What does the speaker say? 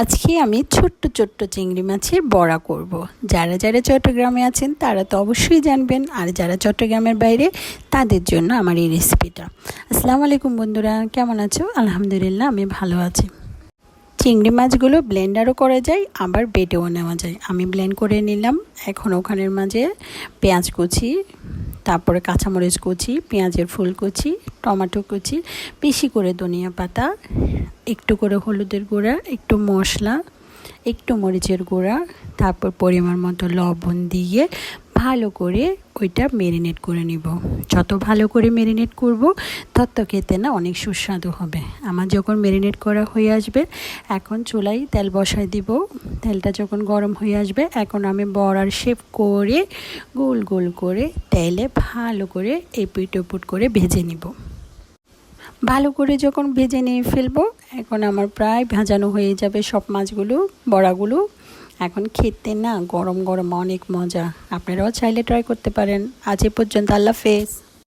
আজকে আমি ছোট্ট ছোট্ট চিংড়ি মাছের বড়া করব। যারা যারা চট্টগ্রামে আছেন তারা তো অবশ্যই জানবেন, আর যারা চট্টগ্রামের বাইরে তাদের জন্য আমার এই রেসিপিটা। আসসালামু আলাইকুম বন্ধুরা, কেমন আছো? আলহামদুলিল্লাহ আমি ভালো আছি। চিংড়ি মাছগুলো ব্লেন্ডারও করা যায়, আবার বেটেও নেওয়া যায়। আমি ব্লেন্ড করে নিলাম। এখন ওখানের মাঝে পেঁয়াজ কুচি, তারপরে কাঁচামরিচ কুচি, পেঁয়াজের ফুল কুচি, টমেটো কুচি, বেশি করে ধনিয়া পাতা, একটু করে হলুদের গুঁড়া, একটু মশলা, একটু মরিচের গুঁড়া, তারপর পরিমাণ মতো লবণ দিয়ে ভালো করে ওইটা ম্যারিনেট করে নিব। যত ভালো করে ম্যারিনেট করব তত খেতে না অনেক সুস্বাদু হবে। আমার যখন ম্যারিনেট করা হয়ে আসবে, এখন চুলায় তেল বসাই দিব। তেলটা যখন গরম হয়ে আসবে, এখন আমি বড়ার শেপ করে গোল গোল করে তেলে ভালো করে এপিট ওপিট করে ভেজে নিব। ভালো করে যখন ভেজে নিয়ে ফেলবো, এখন আমার প্রায় ভাজানো হয়ে যাবে সব মাছগুলো, বড়াগুলো। এখন খেতে না গরম গরম অনেক মজা। আপনারাও চাইলে ট্রাই করতে পারেন। আজ এ পর্যন্ত, আল্লাহ হাফেজ।